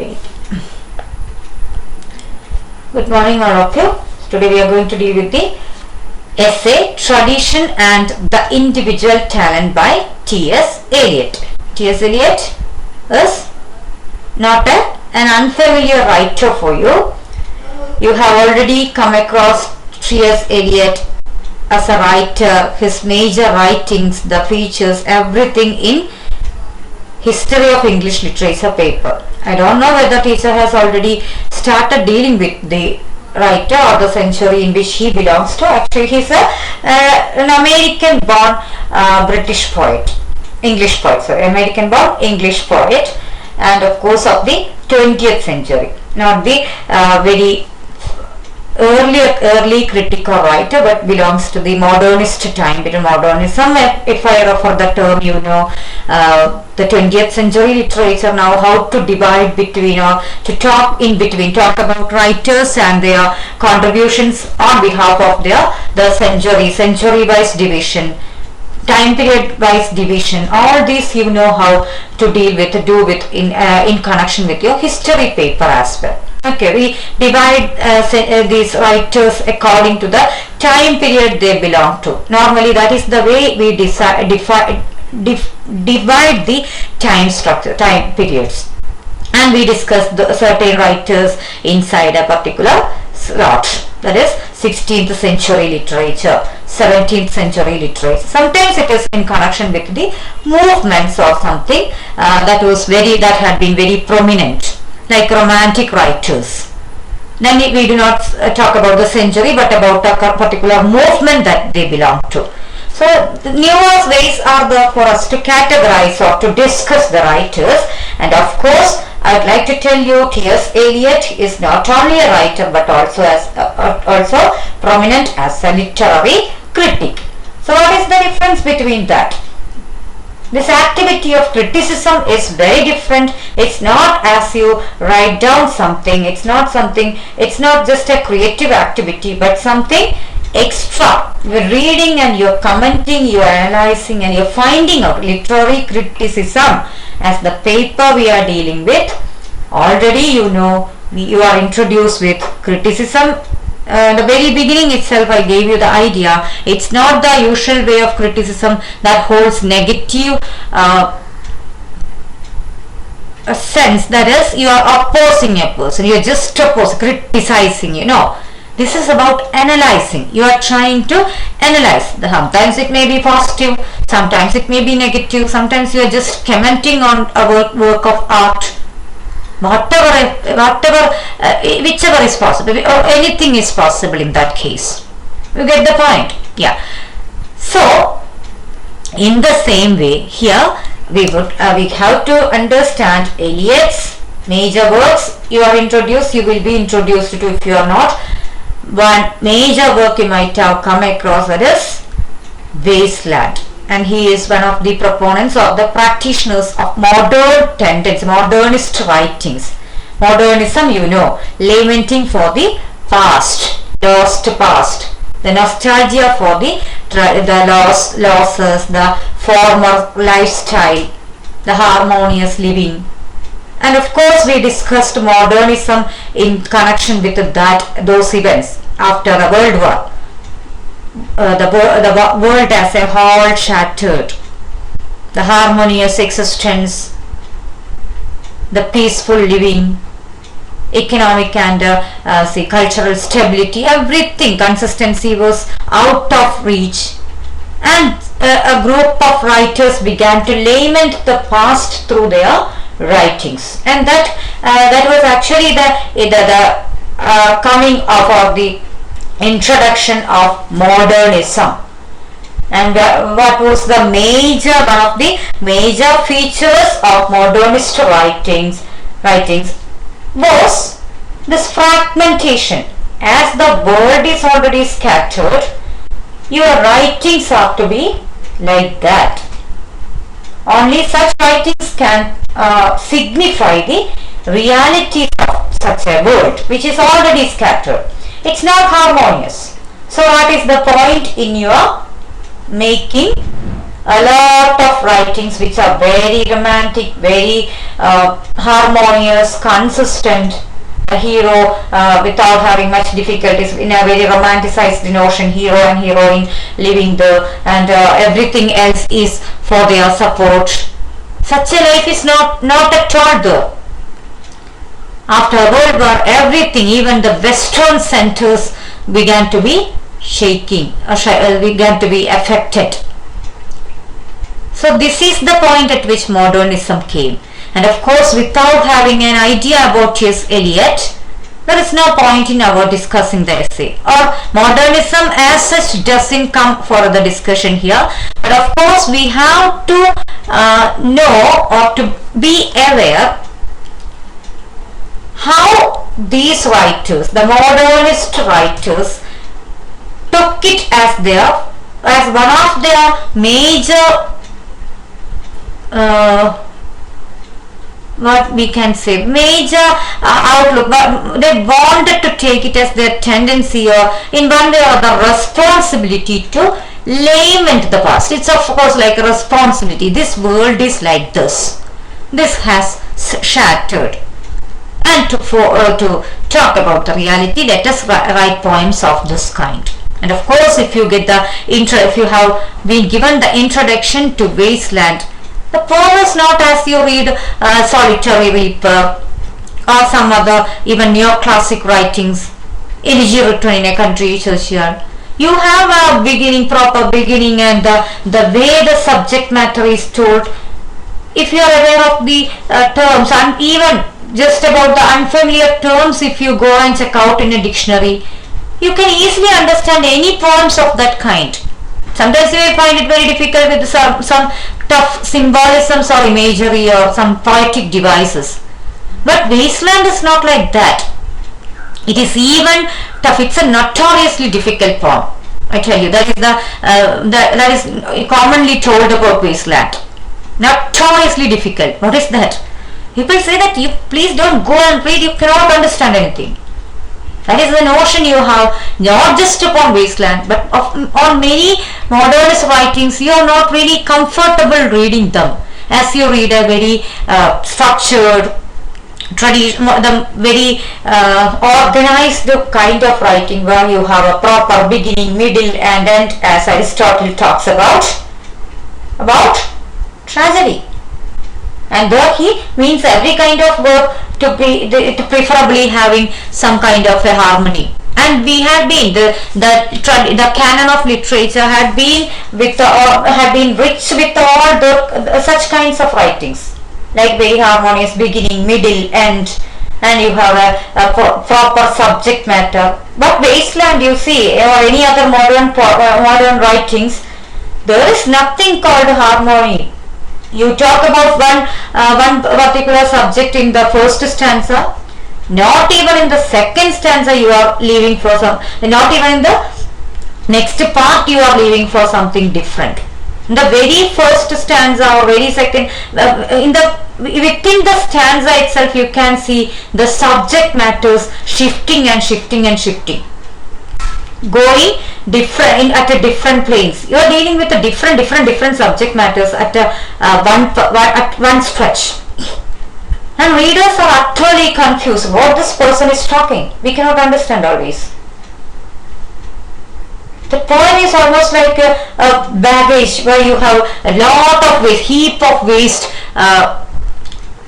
Wait. Good morning all of you. Today we are going to deal with the essay Tradition and the Individual Talent by T.S. Eliot. T.S. Eliot is not an unfamiliar writer for you. You have already come across T.S. Eliot as a writer, his major writings, the features, everything in History of English Literature paper. I don't know whether teacher has already started dealing with the writer or the century in which he belongs to. Actually, he's an American-born British poet, English poet, sorry, American-born English poet, and of course of the 20th century, not the very early critical writer, but belongs to the modernist time. Because modernism, if I refer the term, you know, the 20th century literature, now how to divide between or to talk in between, talk about writers and their contributions on behalf of the century wise division, time period wise division. All these you know how to do with in connection with your history paper as well. Okay, we divide these writers according to the time period they belong to. Normally that is the way we divide the time structure, time periods, and we discuss the certain writers inside a particular slot. That is 16th century literature, 17th century literature. Sometimes it is in connection with the movements or something that had been very prominent, like romantic writers. Then we do not talk about the century, but about a particular movement that they belong to. So the numerous ways are there for us to categorize or to discuss the writers. And of course, I would like to tell you, T.S. Eliot is not only a writer but also also prominent as a literary critic. So what is the difference between that? This activity of criticism is very different. It's not as you write down something. It's not just a creative activity, but something extra. You're reading and you're commenting, you're analyzing, and you're finding out. Literary criticism as the paper we are dealing with. Already you know you are introduced with criticism. The very beginning itself I gave you the idea. It's not the usual way of criticism that holds negative a sense, that is you are opposing a person, you are just criticizing, you know. This is about analyzing. You are trying to analyze. Sometimes it may be positive, sometimes it may be negative, sometimes you are just commenting on a work of art. Whichever is possible, or anything is possible in that case. You get the point? Yeah. So, in the same way, here we have to understand Eliot's major works. You will be introduced to, if you are not. One major work you might have come across, that is Wasteland. And he is one of the proponents of the practitioners of modern tendencies, modernist writings. Modernism, you know, lamenting for the past, lost past, the nostalgia for the losses, the former lifestyle, the harmonious living. And of course, we discussed modernism in connection with those events after the World War. The world as a whole shattered, the harmonious existence, the peaceful living, economic and cultural stability, everything, consistency was out of reach, and a group of writers began to lament the past through their writings, and that was actually the coming of the introduction of modernism. And what was one of the major features of modernist writings was this fragmentation. As the world is already scattered, your writings have to be like that. Only such writings can signify the reality of such a world which is already scattered. It's not harmonious. So what is the point in your making a lot of writings which are very romantic, very harmonious, consistent. A hero without having much difficulties, in a very romanticized notion, hero and heroine living there, and everything else is for their support. Such a life is not at all there. After World War, everything, even the Western centers began to be shaking, began to be affected. So this is the point at which modernism came. And of course, without having an idea about T.S. Eliot, there is no point in our discussing the essay. Or modernism as such doesn't come for the discussion here. But of course, we have to know or to be aware how these writers, the modernist writers, took it as one of their major what we can say, major outlook, but they wanted to take it as their tendency, or in one way or the responsibility to lament the past. It's of course like a responsibility. This world is like this. This has shattered. And to talk about the reality, let us write poems of this kind. And of course, if you get the if you have been given the introduction to Wasteland, the poem is not as you read Solitary Weeper or some other even neoclassic writings, Elegy Written in a Country Churchyard. You have a beginning, proper beginning, and the way the subject matter is told. If you are aware of the terms, and even just about the unfamiliar terms, if you go and check out in a dictionary, you can easily understand any poems of that kind. Sometimes you may find it very difficult with some tough symbolisms or imagery or some poetic devices. But Wasteland is not like that. It is even tough. It's a notoriously difficult poem. I tell you, that is commonly told about Wasteland. Notoriously difficult. What is that? People say that you please don't go and read. You cannot understand anything. That is the notion you have, not just upon Wasteland, but on many modernist writings. You are not really comfortable reading them as you read a very structured, the very organized kind of writing, where you have a proper beginning, middle, and end, as Aristotle talks about tragedy. And there he means every kind of work to preferably having some kind of a harmony. And we had been the canon of literature had been rich with all the such kinds of writings, like very harmonious beginning, middle, end, and you have a proper subject matter. But Wasteland, you see, or any other modern writings, there is nothing called harmony. You talk about one particular subject in the first stanza, not even in the second stanza you are leaving for some, not even in the next part you are leaving for something different. In the very first stanza or very second, within the stanza itself you can see the subject matters shifting and shifting and shifting, going different at a different planes. You are dealing with a different subject matters at one stretch, and readers are utterly confused what this person is talking. We cannot understand always. The poem is almost like a baggage where you have a lot of waste, heap of waste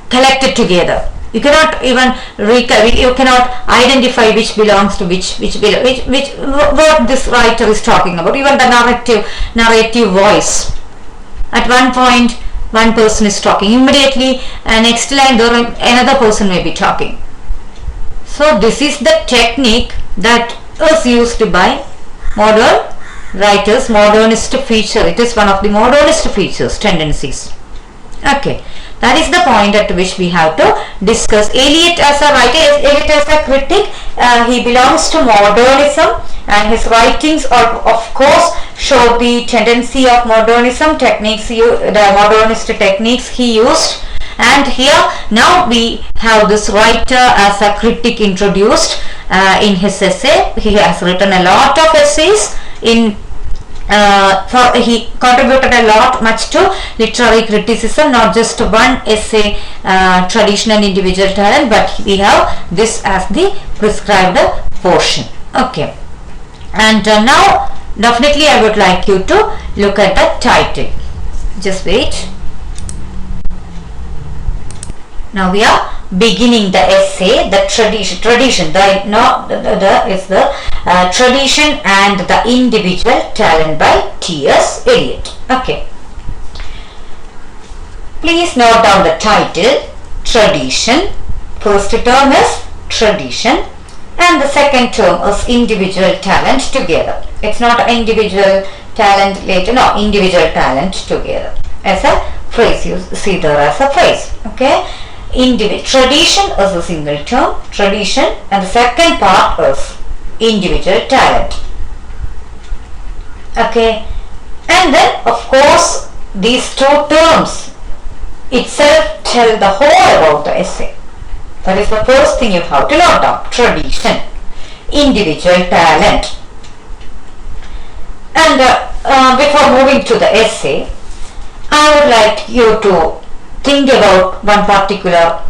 collected together. You cannot even you cannot identify which belongs to which what this writer is talking about. Even the narrative voice. At one point, one person is talking. Immediately, next line, another person may be talking. So this is the technique that is used by modern writers, modernist feature. It is one of the modernist features, tendencies. Okay. That is the point at which we have to discuss. Eliot as a writer, Eliot as a critic, he belongs to modernism, and his writings are, of course, show the tendency of modernism, the modernist techniques he used. And here now we have this writer as a critic introduced in his essay. He has written a lot of essays in he contributed a lot much to literary criticism, not just one essay, tradition and individual talent, but we have this as the prescribed portion. Okay, and now definitely I would like you to look at the title. Just wait. Now we are beginning the essay, the tradition, tradition and the individual talent by T.S. Eliot. Okay. Please note down the title, tradition. First term is tradition and the second term is individual talent together. It's not individual talent later, no, individual talent together. As a phrase, you see there as a phrase. Okay. Tradition is a single term, tradition, and the second part is individual talent. Okay, and then of course these two terms itself tell the whole about the essay. That is the first thing you have to note down, tradition, individual talent. And before moving to the essay, I would like you to think about one particular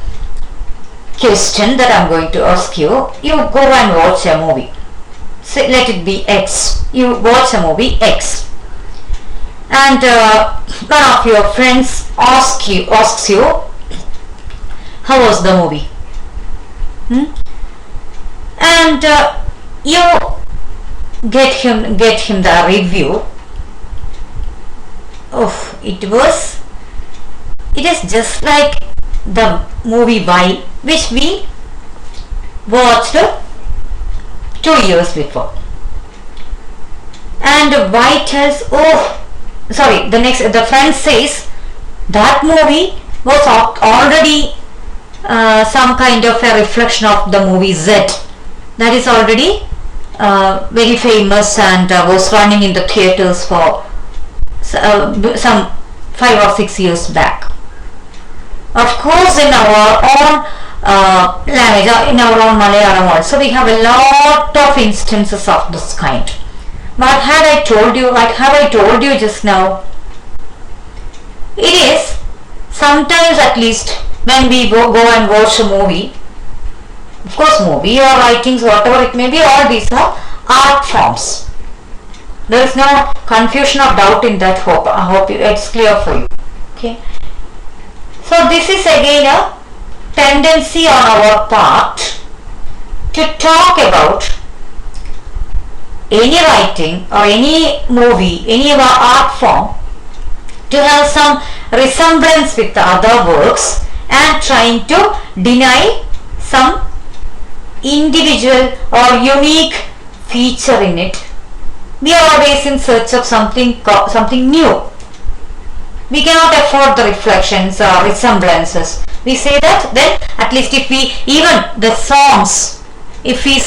question that I'm going to ask you. You go and watch a movie. Say, let it be X. You watch a movie X. And one of your friends asks you, how was the movie? And you get him the review. Oh, it is just like the movie Y, which we watched 2 years before. And Y tells, the friend says that movie was already some kind of a reflection of the movie Z. That is already very famous and was running in the theaters for some 5 or 6 years back. Of course, in our own language, in our own Malayalam also, we have a lot of instances of this kind. What have I told you just now? It is sometimes, at least when we go and watch a movie, of course movie or writings, whatever it may be, all these are art forms. There is no confusion or doubt in that. I hope it's clear for you. Okay. So this is again a tendency on our part to talk about any writing or any movie, any of our art form, to have some resemblance with the other works and trying to deny some individual or unique feature in it. We are always in search of something new. We cannot afford the reflections or resemblances. We say that, then at least if we, even the songs, if we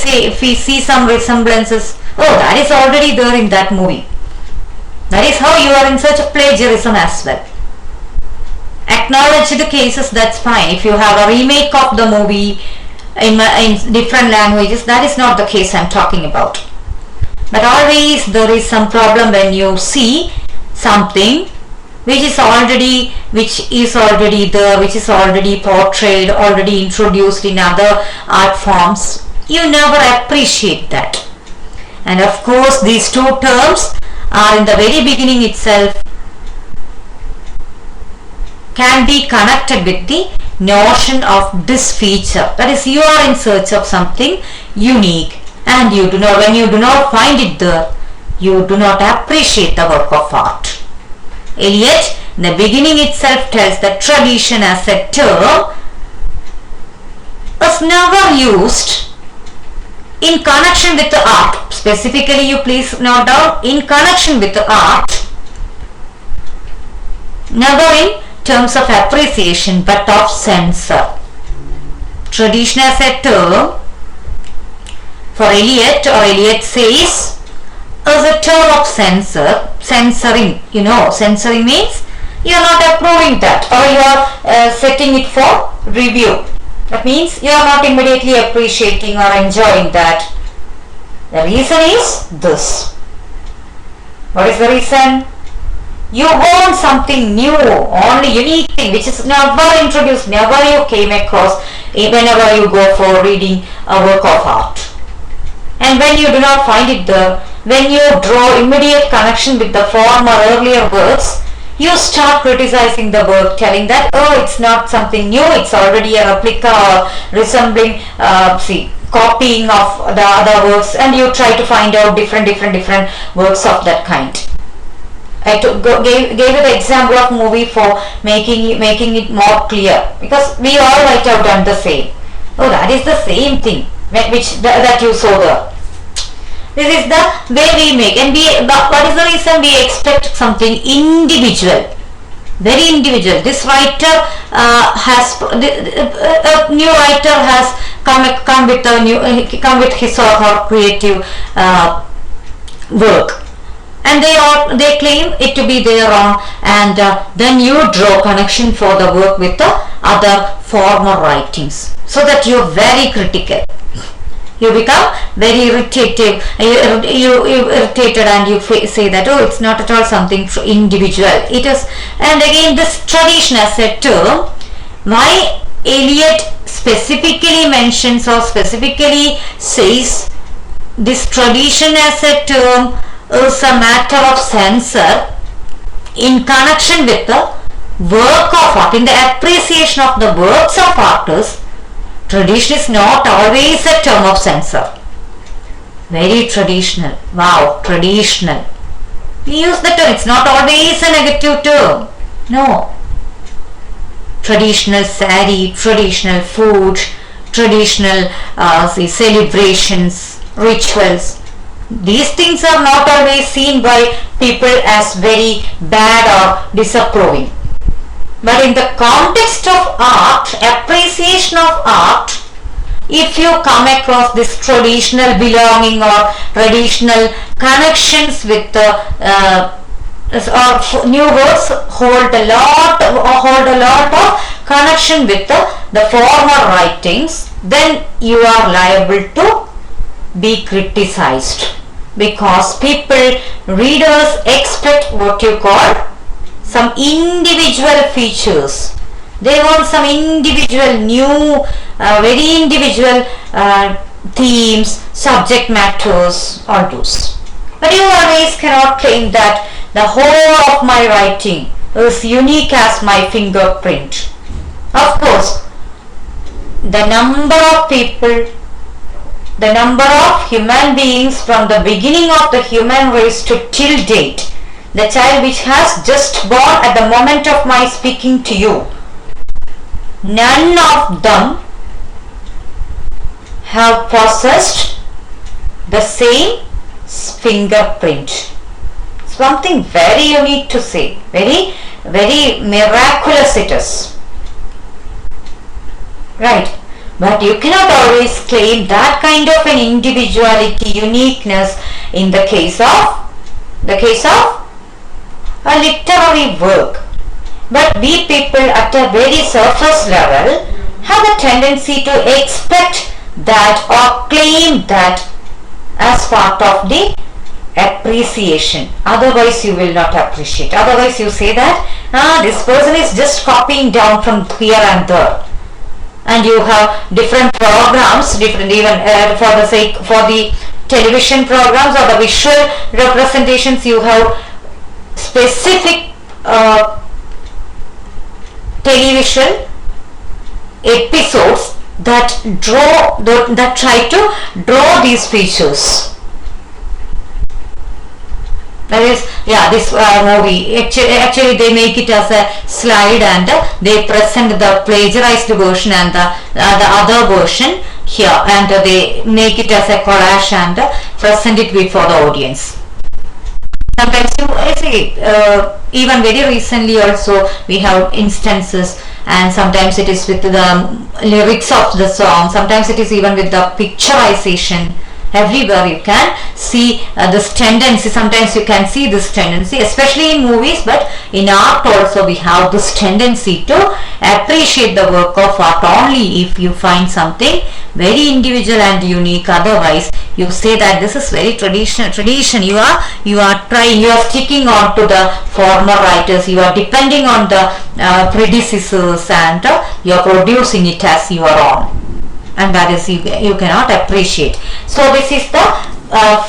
see some resemblances, oh, that is already there in that movie. That is how you are in search of plagiarism as well. Acknowledge the cases, that's fine. If you have a remake of the movie in different languages, that is not the case I'm talking about. But always there is some problem when you see something which is already there, which is already portrayed, already introduced in other art forms. You never appreciate that. And of course these two terms are in the very beginning itself can be connected with the notion of this feature. That is, you are in search of something unique, and when you do not find it there, you do not appreciate the work of art. Eliot, in the beginning itself, tells that tradition as a term was never used in connection with the art. Specifically, you please note down, in connection with the art, never in terms of appreciation but of censor. Tradition as a term for Eliot, or Eliot says, is a term of censoring. Censoring means you are not approving that, or you are setting it for review. That means you are not immediately appreciating or enjoying that. The reason is this. What is the reason? You want something new, only unique thing which is never introduced, never you came across whenever you go for reading a work of art. And when you do not find it there, when you draw immediate connection with the former earlier works, you start criticizing the work, telling that, oh, it's not something new, it's already a replica or resembling, copying of the other works, and you try to find out different works of that kind. I gave you the example of movie for making it more clear, because we all might have done the same. Oh, that is the same thing that you saw there. This is the way we make, and what is the reason? We expect something individual, very individual. This writer a new writer has come with his or her creative work, and they claim it to be their own, and then you draw connection for the work with the other former writings, so that you are very critical. You become very irritated, and you say that, oh, it's not at all something individual. It is. And again, this tradition as a term, why Eliot specifically mentions or specifically says this tradition as a term is a matter of censor in connection with the work of art, in the appreciation of the works of artists. Tradition is not always a term of censor. Very traditional. Wow, traditional. We use the term. It's not always a negative term. No. Traditional sari, traditional food, traditional celebrations, rituals. These things are not always seen by people as very bad or disapproving. But in the context of art, appreciation of art, if you come across this traditional belonging or traditional connections with the new works hold a lot of connection with the former writings, then you are liable to be criticized, because readers expect what you call some individual features. They want some individual new, very individual themes, subject matters, all those. But you always cannot claim that the whole of my writing is unique as my fingerprint. Of course, the number of people, the number of human beings from the beginning of the human race to till date, the child which has just born at the moment of my speaking to you, none of them have possessed the same fingerprint. Something very unique to say, very miraculous it is. Right? But you cannot always claim that kind of an individuality, uniqueness in the case of a literary work. But we people at a very surface level have a tendency to expect that or claim that as part of the appreciation. Otherwise you will not appreciate. Otherwise you say that this person is just copying down from here and there. And you have different programs, even for the television programs or the visual representations, you have specific television episodes that try to draw these features. That is, this movie, actually they make it as a slide and they present the plagiarized version and the other version here, and they make it as a collage and present it before the audience. Sometimes even very recently also we have instances, and sometimes it is with the lyrics of the song, sometimes it is even with the picturization. Everywhere you can see this tendency. Sometimes you can see this tendency, especially in movies, but in art also we have this tendency to appreciate the work of art only if you find something very individual and unique. Otherwise, you say that this is very tradition. You are trying, you are sticking on to the former writers. You are depending on the predecessors, and you are producing it as your own, and that is you cannot appreciate. So this is the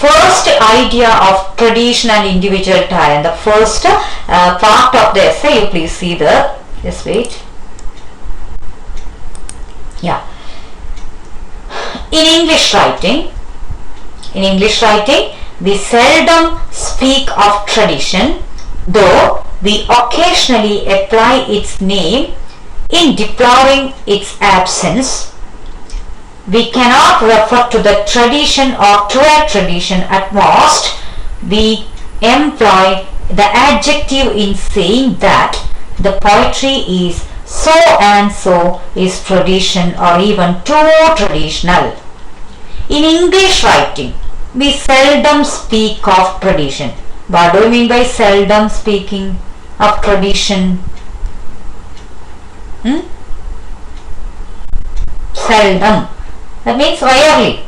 first idea of tradition and individual tie, and the first part of the essay. You please see the, just wait. Yeah. In English writing, we seldom speak of tradition, though we occasionally apply its name in deploring its absence. We cannot refer to the tradition or to a tradition. At most, we employ the adjective in saying that the poetry is so and so is tradition, or even too traditional. In English writing, we seldom speak of tradition. What do you mean by seldom speaking of tradition? Seldom. That means rarely.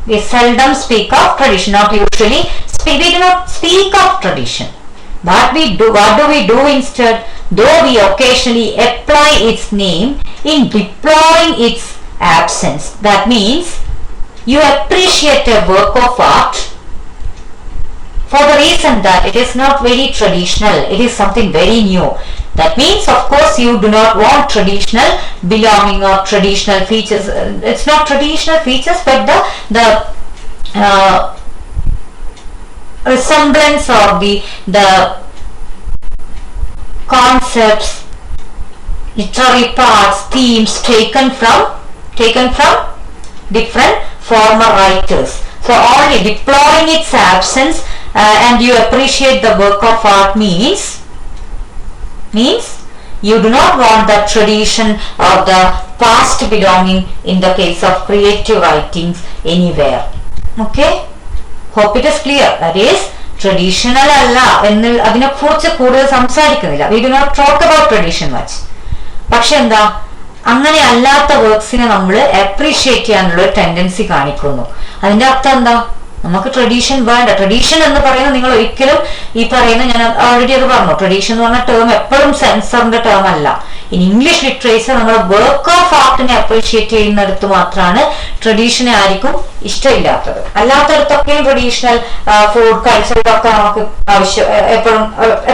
We seldom speak of tradition, not usually. We do not speak of tradition. But what do we do instead? Though we occasionally apply its name in deploring its absence. That means you appreciate a work of art for the reason that it is not very traditional. It is something very new. That means, of course, you do not want traditional belonging or traditional features. It's not traditional features, but the resemblance or the concepts, literary parts, themes taken from different former writers. So only deploring its absence and you appreciate the work of art means you do not want the tradition or the past belonging in the case of creative writings anywhere. Okay? Hope it is clear. That is, traditional alla ennu adine kurichu koodu samsarikkunnilla. We do not talk about tradition much. പക്ഷെ എന്താ, അങ്ങനെ അല്ലാത്ത വർക്ക്സിനെ നമ്മൾ appreciate ചെയ്യാനുള്ള tendency കാണിക്കുന്നു. അതിന്റെ അർത്ഥം എന്താ? നമുക്ക് ട്രഡീഷൻ വേണ്ട. ട്രഡീഷൻ എന്ന് പറയുന്നത് നിങ്ങൾ ഒരിക്കലും ഈ പറയുന്ന, ഞാൻ ഓൾറെഡി അത് പറഞ്ഞു, ട്രഡീഷൻ എന്ന് പറഞ്ഞ ടേം എപ്പോഴും സെൻസറിന്റെ ടേം അല്ല. ഇൻ ഇംഗ്ലീഷ് ലിറ്ററേച്ചർ നമ്മൾ വർക്ക് ഓഫ് ആർട്ടിനെ അപ്രീഷിയേറ്റ് ചെയ്യുന്നിടത്ത് മാത്രമാണ് ട്രഡീഷനെ ആയിരിക്കും ഇഷ്ടമില്ലാത്തത്. അല്ലാത്തടത്തൊക്കെയും ട്രഡീഷണൽ ഫുഡ് കൾച്ചറിലൊക്കെ നമുക്ക് എപ്പോഴും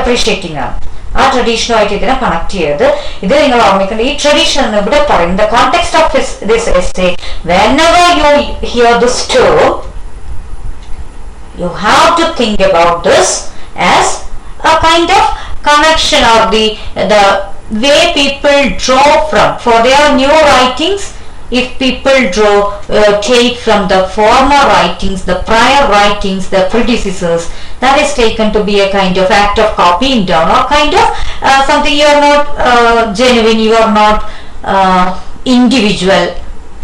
അപ്രീഷിയേറ്റിംഗ് ആണ്. ആ ട്രഡീഷനുമായിട്ട് ഇതിനെ കണക്ട് ചെയ്ത് ഇത് നിങ്ങൾ ഓർമ്മിക്കേണ്ട. ഈ ട്രഡീഷൻ എന്ന് ഇവിടെ പറയും, the context of this essay, whenever you hear this term, you have to think about this as a kind of connection, or the way people draw from for their new writings. If people take from the former writings, the prior writings, the predecessors, that is taken to be a kind of act of copying down, or kind of something. You are not genuine, you are not individual,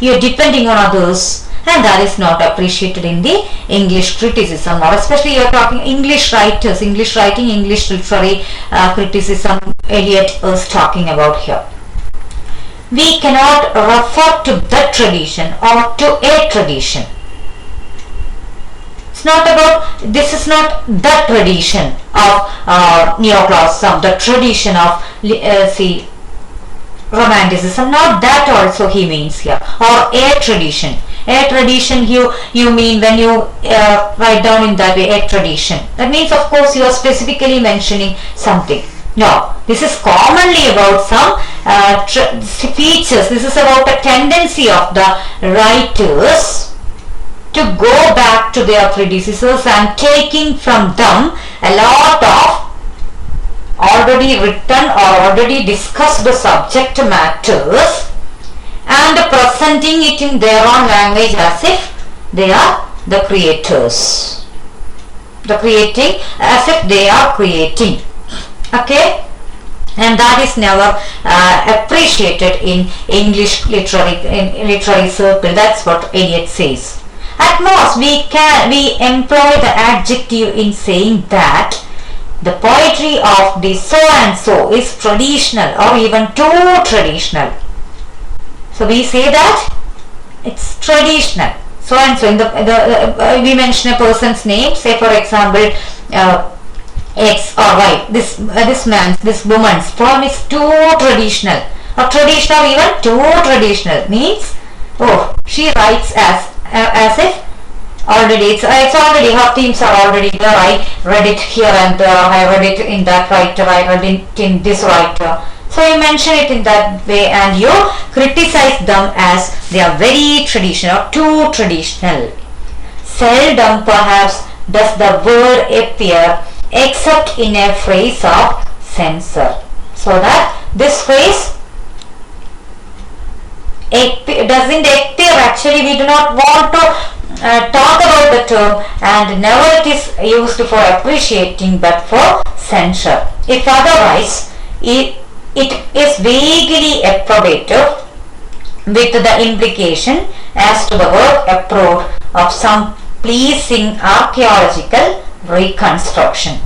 you are depending on others, and that is not appreciated in the English criticism, or especially you are talking English writers, English writing, English literary criticism Eliot is talking about here. We cannot refer to the tradition or to a tradition. It's not about, this is not the tradition of neoclassicism, the tradition of romanticism, not that also he means here, or a tradition. A tradition you mean when you write down in that way, a tradition. That means, of course, you are specifically mentioning something. No, this is commonly about some features. This is about a tendency of the writers to go back to their predecessors and taking from them a lot of already written or already discussed subject matters and presenting it in their own language as if they are the creators. As if they are creating. Okay? And that is never appreciated in English literary circle. That's what Eliot says. At most, we employ the adjective in saying that the poetry of the so and so is traditional, or even too traditional. So we say that It's traditional. So and so. In we mention a person's name. Say for example, X or Y. This woman's form is too traditional, or traditional, even too traditional means, oh, she writes as if already it's already, her themes are already there. I read it here and there. I read it in that writer. I read it in this writer. So you mention it in that way and you criticize them as they are very traditional, too traditional. Seldom perhaps does the word appear except in a phrase of censure. So that this phrase doesn't appear, actually we do not want to talk about the term, and never it is used for appreciating but for censure. If otherwise, it is vaguely approbative with the implication as to the work approved of some pleasing archaeological reconstruction.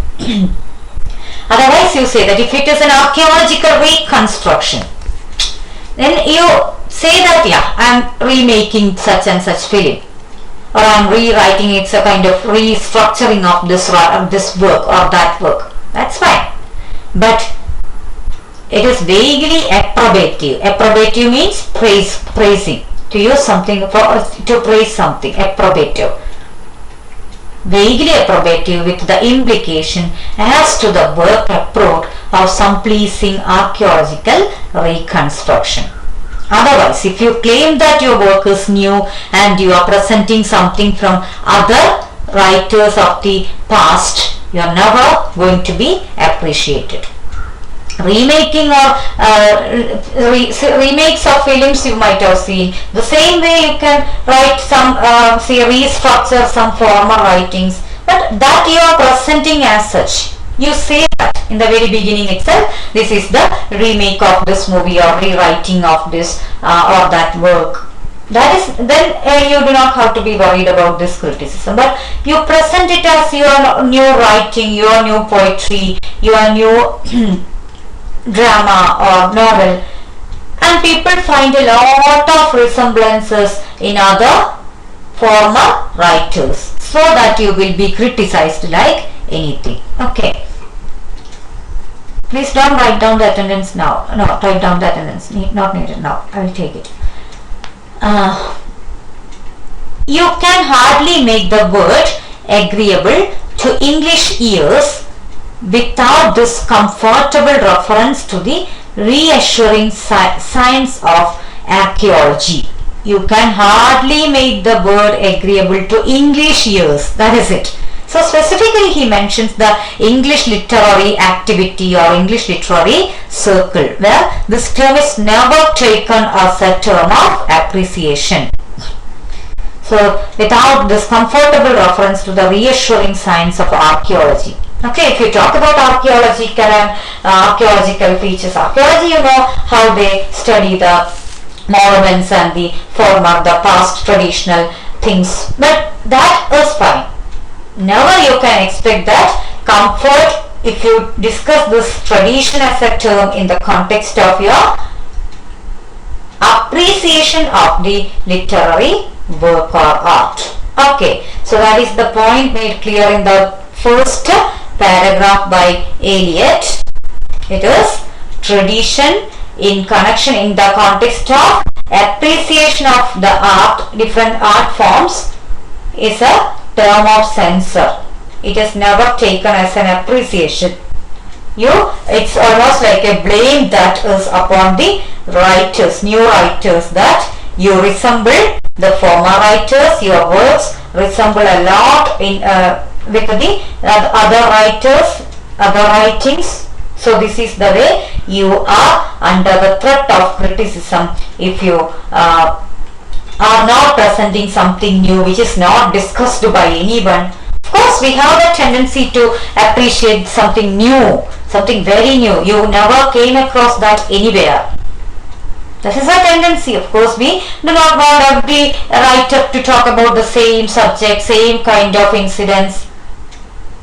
Otherwise you say that if it is an archaeological reconstruction, then you say that, yeah, I am remaking such and such film, or I am rewriting, it's a kind of restructuring of this work or that work. That's fine. But it is vaguely approbative. Approbative means praising. To use something to praise something. Approbative. Vaguely approbative with the implication as to the work approved of some pleasing archaeological reconstruction. Otherwise, if you claim that your work is new and you are presenting something from other writers of the past, you are never going to be appreciated. Remaking or remakes of films you might have seen. The same way you can write some, restructure some former writings, but that you are presenting as such. You say that in the very beginning itself, this is the remake of this movie or rewriting of this or that work. That is, then you do not have to be worried about this criticism, but you present it as your new writing, your new poetry, your new drama or novel, and people find a lot of resemblances in other former writers, so that you will be criticized like anything. Okay, please don't write down the attendance now. No, write down the attendance, not needed now. I will take it. You can hardly make the word agreeable to English ears without this comfortable reference to the reassuring science of archaeology. You can hardly make the word agreeable to English ears. That is it. So specifically he mentions the English literary activity or English literary circle, where this term is never taken as a term of appreciation. So without this comfortable reference to the reassuring science of archaeology. Okay, if you talk about archaeological and archaeological features, archaeology, you know how they study the monuments and the past traditional things, but that is fine. Never you can expect that comfort if you discuss this tradition as a term in the context of your appreciation of the literary work or art. Okay, so that is the point made clear in the first paragraph by Eliot. It is tradition in connection, in the context of appreciation of the art, different art forms, is a term of censure. It is never taken as an appreciation. It's almost like a blame that is upon the writers, new writers, that you resemble the former writers, your works resemble a lot in with the other writers, other writings. So this is the way you are under the threat of criticism if you are not presenting something new which is not discussed by anyone. Of course, we have a tendency to appreciate something new, something very new. You never came across that anywhere. This is a tendency. Of course, we do not want every writer to talk about the same subject, same kind of incidents.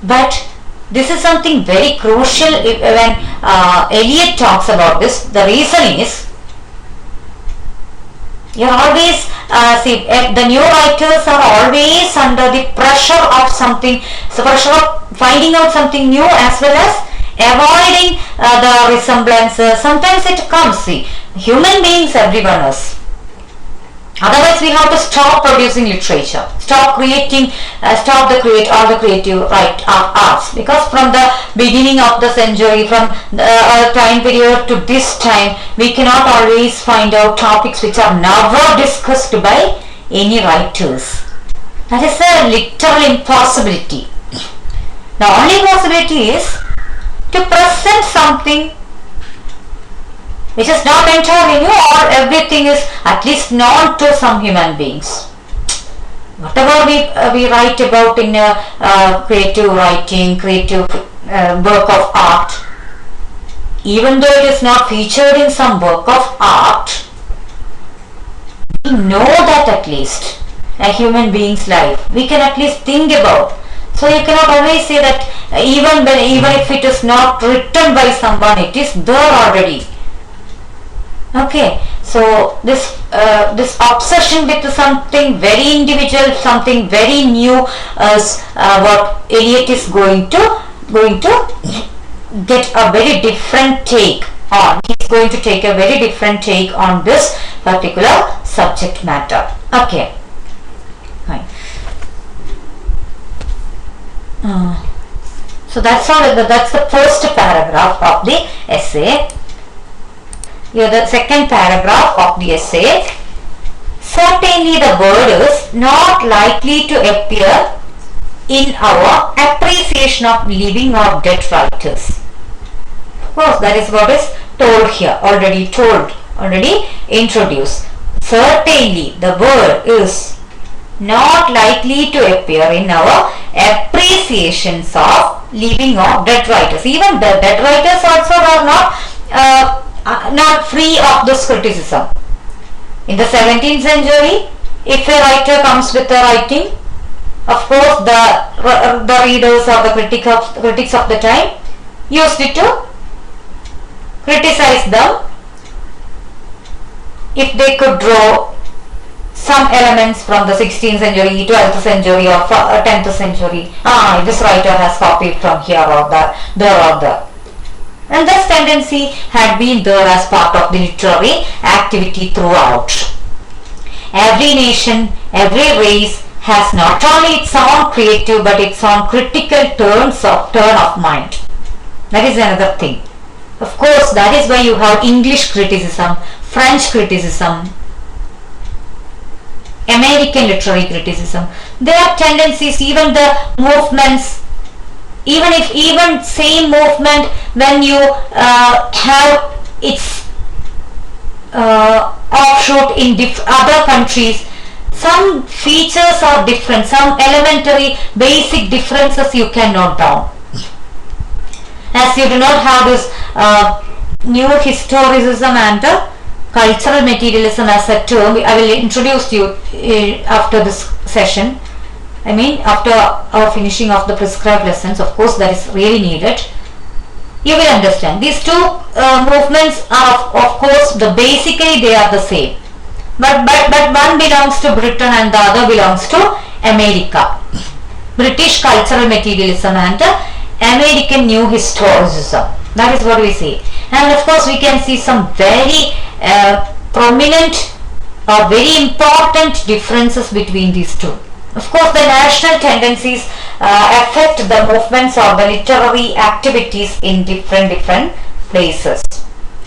But this is something very crucial when Eliot talks about this. The reason is, you are always the new writers are always under the pressure of something, so pressure of finding out something new as well as avoiding the resemblances. Sometimes it comes, see, human beings, everyone is. Otherwise, we have to stop producing literature, stop creating, all the creative arts. Because from the beginning of the century, from the time period to this time, we cannot always find out topics which are never discussed by any writers. That is a literal impossibility. The only possibility is to present something which is not entirely new, or everything is at least known to some human beings. Whatever we write about in creative writing, creative work of art, even though it is not featured in some work of art, we know that at least a human being's life, we can at least think about. So you cannot always say that even if it is not written by someone, it is there already. Okay, so this obsession with something very individual, something very new, is what Eliot is going to get a very different take on. He is going to take a very different take on this particular subject matter. Okay, fine. So that's all. That's the first paragraph of the essay. Here the second paragraph of the essay. Certainly the word is not likely to appear in our appreciation of living or dead writers. Of course, that is what is told here, already introduced. Certainly the word is not likely to appear in our appreciations of living or dead writers. Even the dead writers also are not free of this criticism. In the 17th century, if a writer comes with a writing, of course the readers or the critics of the time used it to criticize them if they could draw some elements from the 16th century, 12th century or 10th century. This writer has copied from here or there. And this tendency had been there as part of the literary activity throughout. Every nation, every race has not only its own creative but its own critical turn of mind. That is another thing. Of course, that is why you have English criticism, French criticism, American literary criticism. There are tendencies, even the movements, even same movement, when you have its offshoot in other countries, some features are different, some elementary basic differences you can note down. As you do not have this new historicism and cultural materialism as a term, I will introduce you after this session. I mean, after our finishing of the prescribed lessons, of course, that is really needed. You will understand. These two movements are, of course, basically they are the same. But one belongs to Britain and the other belongs to America. British cultural materialism and American new historicism. That is what we see. And of course, we can see some very prominent or very important differences between these two. Of course, the national tendencies affect the movements or the literary activities in different places.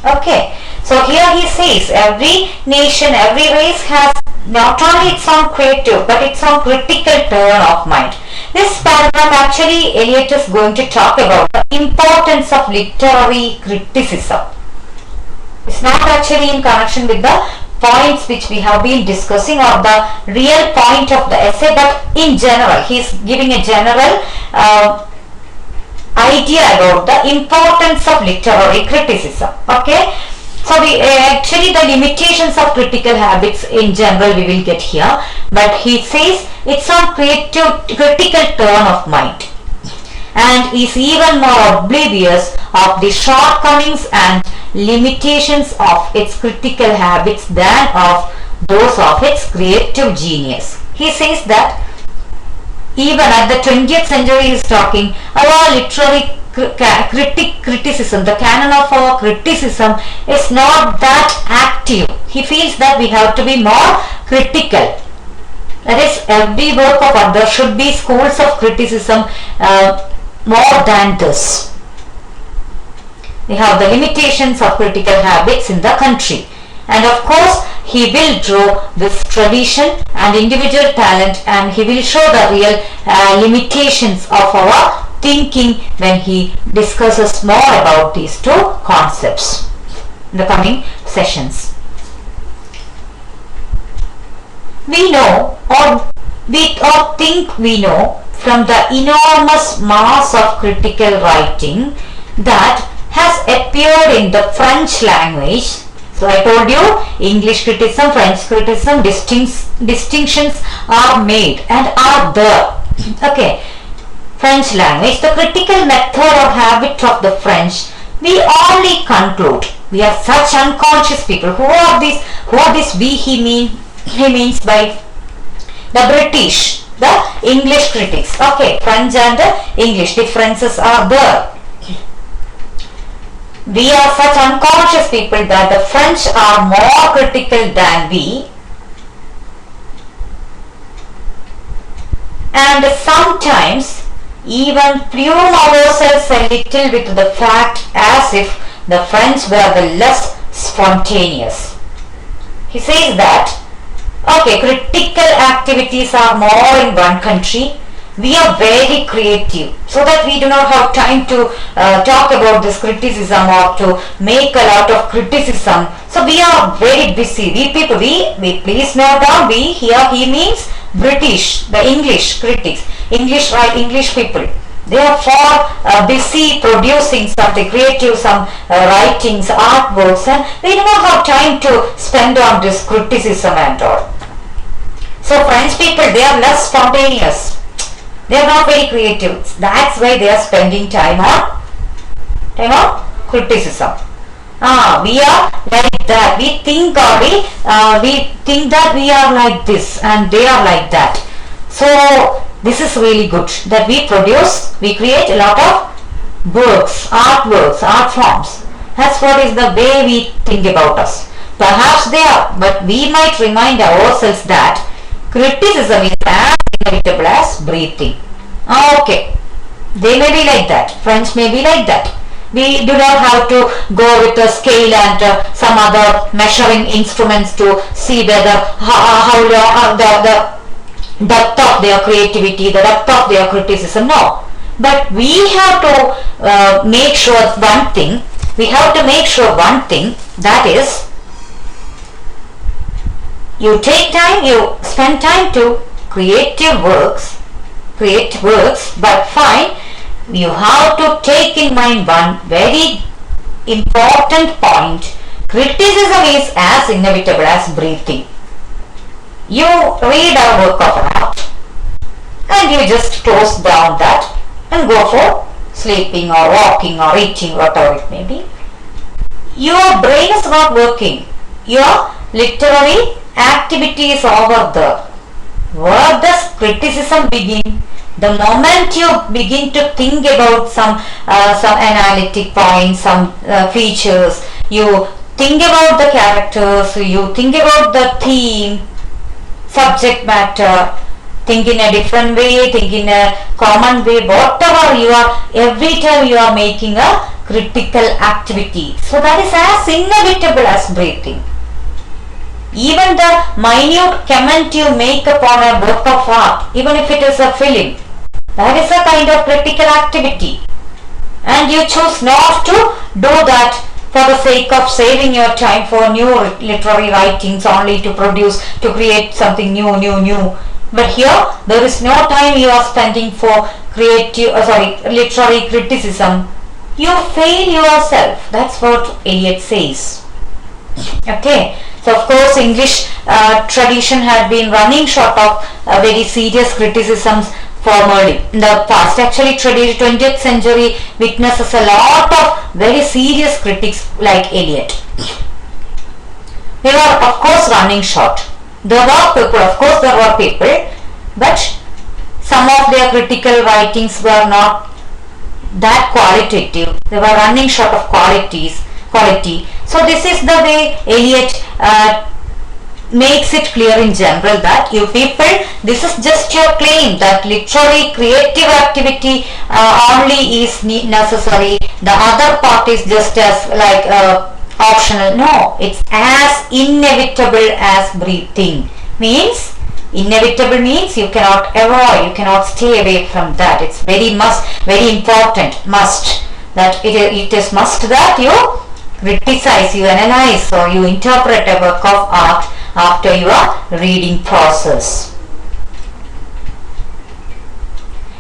Okay, so here he says every nation, every race has not only its own creative but its own critical turn of mind. This paragraph actually Eliot is going to talk about the importance of literary criticism. It's not actually in connection with the points which we have been discussing or the real point of the essay, but in general he is giving a general idea about the importance of literary criticism. Okay, so actually the limitations of critical habits in general we will get here, but he says it's on critical turn of mind and is even more oblivious of the shortcomings and limitations of its critical habits than of those of its creative genius. He says that even at the 20th century he is talking our literary criticism, the canon of our criticism is not that active. He feels that we have to be more critical. That is, every work of art, there should be schools of criticism more than this. We have the limitations of critical habits in the country. And of course, he will draw this tradition and individual talent, and he will show the real limitations of our thinking when he discusses more about these two concepts in the coming sessions. We know or think we know from the enormous mass of critical writing that has appeared in the French language. So I told you English criticism, French criticism, distinctions are made and are there. Okay. French language, the critical method or habit of the French, we only conclude. We are such unconscious people. Who are these we he means by the British, the English critics. Okay, French and English differences are there. We are such unconscious people that the French are more critical than we. And sometimes even plume ourselves a little with the fact as if the French were the less spontaneous. He says that, okay, critical activities are more in one country. We are very creative, so that we do not have time to talk about this criticism or to make a lot of criticism. So we are very busy. We people, we please note down, we here he means British, the English critics, English people. They are far busy producing something creative, some writings, artworks, and they do not have time to spend on this criticism and all. So French people, they are less spontaneous. They are not very creative. That's why they are spending time on criticism. We are like that. We think that we are like this and they are like that. So this is really good that we create a lot of works, artworks, art forms. That's what is the way we think about us. Perhaps they are, but we might remind ourselves that criticism is as inevitable as breathing. Okay, they may be like that. French may be like that. We do not have to go with a scale and some other measuring instruments to see whether how the depth of their creativity, the depth of their criticism. No, but we have to make sure one thing. We have to make sure one thing, that is, you take time, you spend time to create works, but fine, you have to take in mind one very important point. Criticism is as inevitable as breathing. You read a work of art and you just close down that and go for sleeping or walking or eating, whatever it may be. Your brain is not working. Your literary activity is over there. Where does criticism begin? The moment you begin to think about some analytic points, some features, you think about the characters, you think about the theme, subject matter, think in a different way, think in a common way, whatever you are, every time you are making a critical activity. So that is as inevitable as breathing. Even the minute comment you make upon a work of art, even if it is a film, that is a kind of critical activity. And you choose not to do that for the sake of saving your time for new literary writings, only to create something new. But here, there is no time you are spending for literary criticism. You fail yourself. That's what Eliot says. Okay. So of course English tradition had been running short of very serious criticisms formerly in the past. Actually 20th century witnesses a lot of very serious critics like Eliot. They were of course running short. There were people, of course there were people, but some of their critical writings were not that qualitative. They were running short of quality. So this is the way Eliot makes it clear in general that you people, this is just your claim that literary creative activity only is necessary. The other part is just as like optional. No, it's as inevitable as breathing. Means inevitable means you cannot avoid, you cannot stay away from that. It's very important must that it is must that you criticize, you analyze, or you interpret a work of art after your reading process.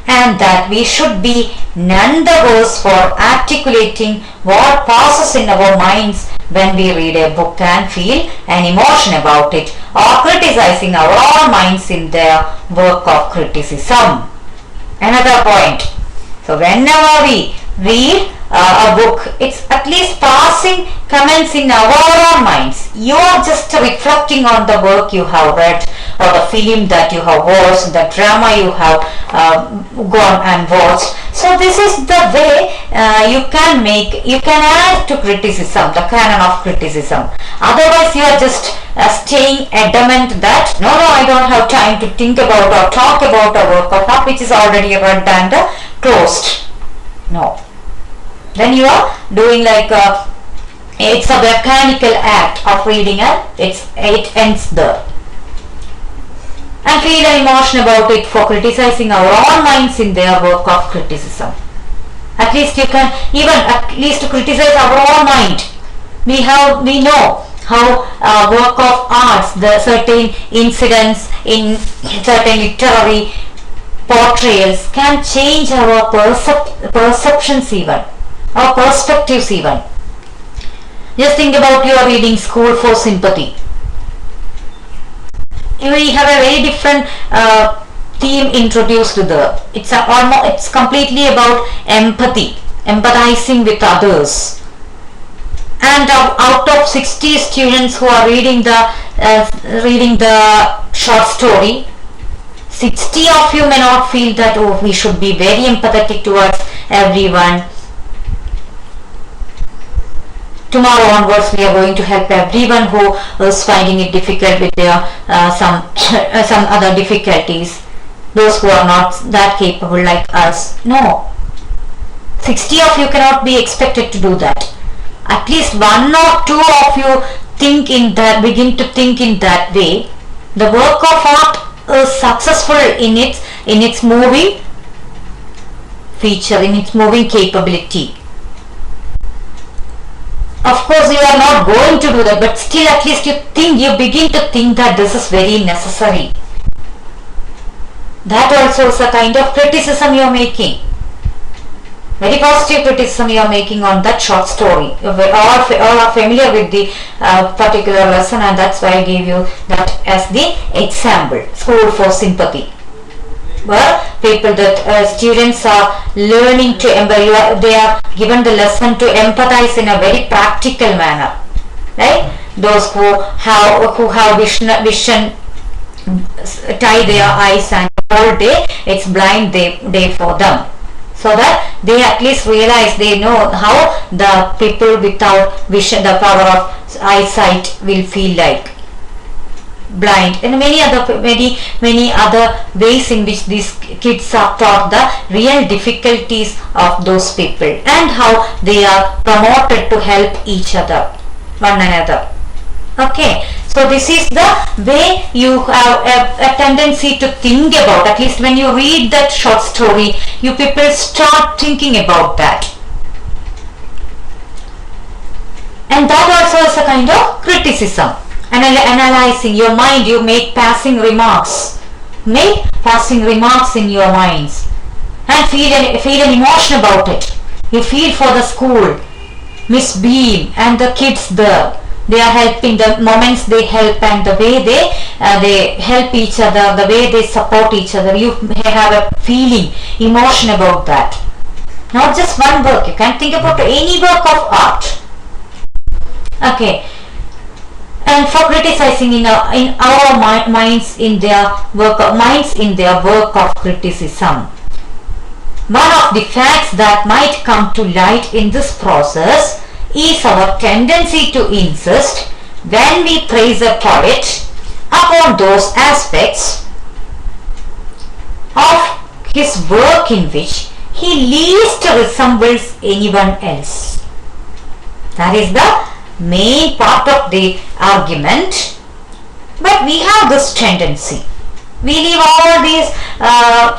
And that we should be none the worse for articulating what passes in our minds when we read a book and feel an emotion about it, or criticizing our own minds in their work of criticism. Another point. So whenever we read a book, it's at least passing comments in our own minds. You are just reflecting on the work you have read, or the film that you have watched, the drama you have gone and watched. So this is the way you can add to criticism, the canon of criticism. Otherwise you are just staying adamant that no, I don't have time to think about or talk about a work of art which is already read and closed. No. Then you are doing like it's a mechanical act of reading and it ends there. And feel an emotion about it for criticizing our own minds in their work of criticism. At least you can at least criticize our own mind. We know how work of arts, the certain incidents in certain literary portrayals can change our perceptions even, our perspectives even. Just think about your reading School for Sympathy. We have a very different theme introduced there. It's completely about empathy, empathizing with others. And out of 60 students who are reading the short story, 60 of you may not feel that we should be very empathetic towards everyone. Tomorrow onwards we are going to help everyone who is finding it difficult with their some other difficulties, those who are not that capable like us. No, 60 of you cannot be expected to do that. At least 1 or 2 of you begin to think in that way. The work of art is successful in its moving feature, in its moving capability. Of course you are not going to do that, but still at least you begin to think that this is very necessary. That also is a kind of criticism you are making. Very positive criticism you are making on that short story. You all are familiar with the particular lesson, and that's why I gave you that as the example. School for Sympathy, where students are learning to they are given the lesson to empathize in a very practical manner, right? Those who have vision tie their eyes and all day it's blind day for them, so that they at least realize, they know how the people without vision, the power of eyesight, will feel like blind, and many other ways in which these kids are taught the real difficulties of those people and how they are promoted to help each other, one another. Okay, so this is the way you have a tendency to think about. At least when you read that short story, you people start thinking about that, and that also is a kind of criticism. Analyzing your mind, you make passing remarks in your minds and feel an emotion about it. You feel for the school, Miss Beam and the kids there. They are helping, the moments they help and the way they help each other, the way they support each other. You have a feeling, emotion about that. Not just one work, you can think about any work of art. Okay. and for criticizing in our minds in their work of criticism. One of the facts that might come to light in this process is our tendency to insist, when we praise a poet, upon those aspects of his work in which he least resembles anyone else. That is the main part of the argument. But we have this tendency. We leave all these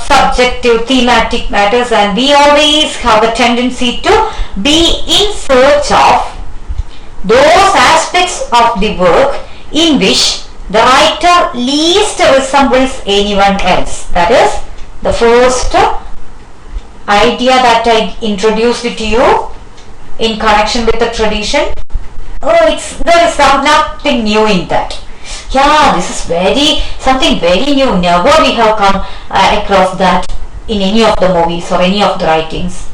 subjective, thematic matters, and we always have a tendency to be in search of those aspects of the work in which the writer least resembles anyone else. That is the first idea that I introduced to you in connection with the tradition. There is nothing new in that. Yeah, this is something very new. Never we have come across that in any of the movies or any of the writings.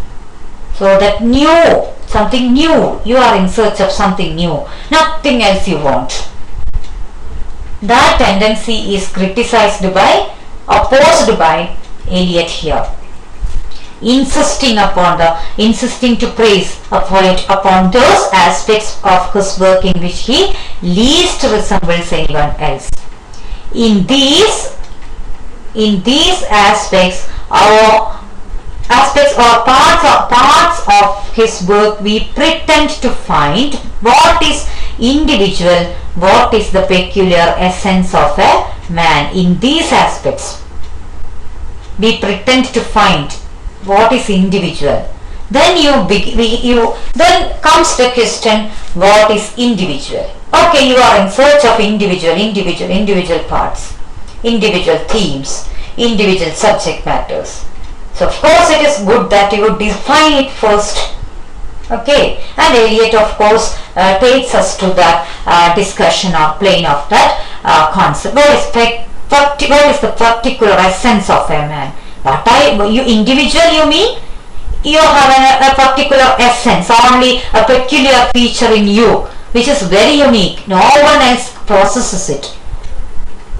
So that new, something new, you are in search of something new, nothing else you want. That tendency is opposed by Eliot here. Insisting to praise a poet upon those aspects of his work in which he least resembles anyone else. In these aspects or parts of his work, we pretend to find what is individual, what is the peculiar essence of a man. In these aspects, we pretend to find what is individual. Then then comes the question, what is individual? Okay, you are in search of individual parts, individual themes, individual subject matters. So of course it is good that you would define it first. Okay, and Eliot of course takes us to that discussion or plane of that concept. What is the particular essence of a man? You individual, you mean you have a particular essence, only a peculiar feature in you, which is very unique. No one else possesses it.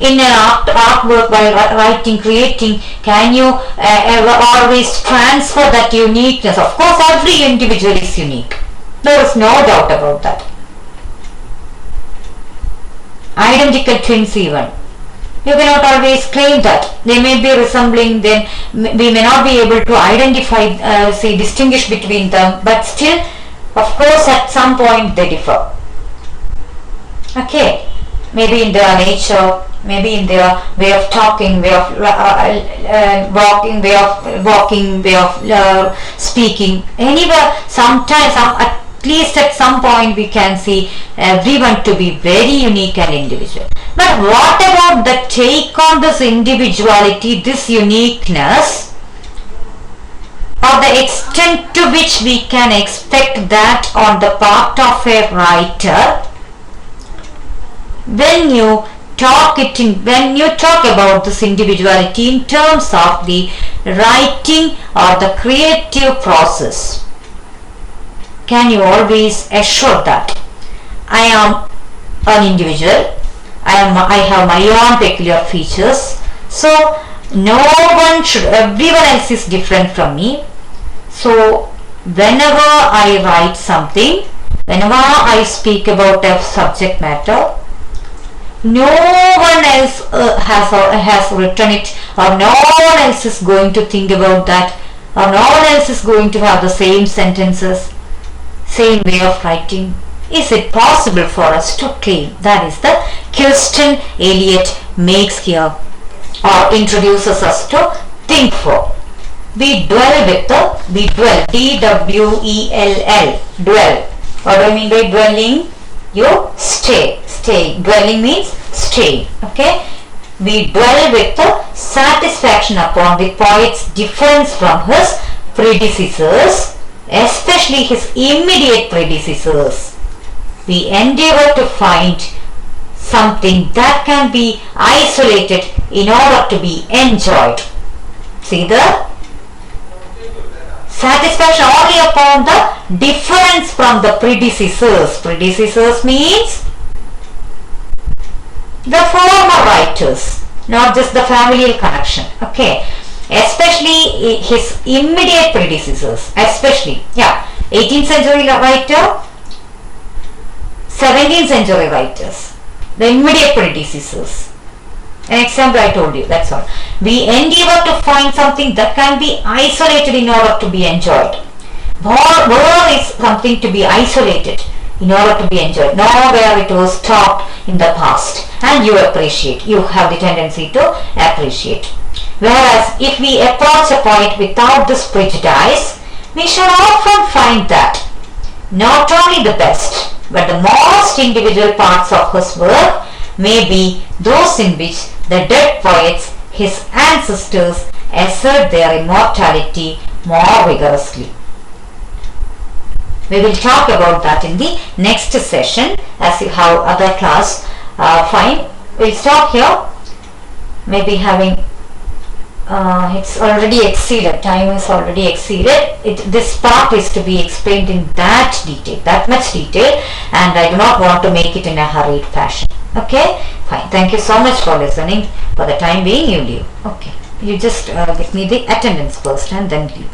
In an artwork, while writing, creating, can you ever always transfer that uniqueness? Of course, every individual is unique. There is no doubt about that. Identical twins even. You cannot always claim that. They may be resembling, then we may not be able to identify, distinguish between them, but still, of course, at some point they differ. Okay, maybe in their nature, maybe in their way of talking, way of walking, way of speaking. Anywhere, sometimes, at least at some point, we can see everyone to be very unique and individual. But what about the take on this individuality, this uniqueness, or the extent to which we can expect that on the part of a writer when you talk about this individuality in terms of the writing or the creative process? Can you always assure that I am an individual, I have my own peculiar features, so everyone else is different from me. So whenever I write something, whenever I speak about a subject matter, no one else has written it, or no one else is going to think about that, or no one else is going to have the same sentences, same way of writing. Is it possible for us to claim? That is the question Eliot makes here, or introduces us to think for. We dwell, D-W-E-L-L, dwell. What do I mean by dwelling? You stay. Dwelling means stay. Okay? We dwell with the satisfaction upon the poet's difference from his predecessors, especially his immediate predecessors. We endeavor to find something that can be isolated in order to be enjoyed. See the satisfaction only upon the difference from the predecessors. Predecessors means the former writers, not just the familial connection. Okay, especially his immediate predecessors, especially 18th century writer, 17th century writers, the immediate predecessors. An example I told you, that's all. We endeavor to find something that can be isolated in order to be enjoyed. War is something to be isolated in order to be enjoyed, not where it was taught in the past, and you appreciate, you have the tendency to appreciate. Whereas if we approach a point without this prejudice, we shall often find that not only the best, but the most individual parts of his work may be those in which the dead poets, his ancestors, assert their immortality more vigorously. We will talk about that in the next session, as you have other class. Fine, we'll stop here. Maybe having it's already exceeded, time is already exceeded. This part is to be explained in that much detail, and I do not want to make it in a hurried fashion. Okay, fine. Thank you so much for listening. For the time being, you leave. Okay, you just get me the attendance first and then leave.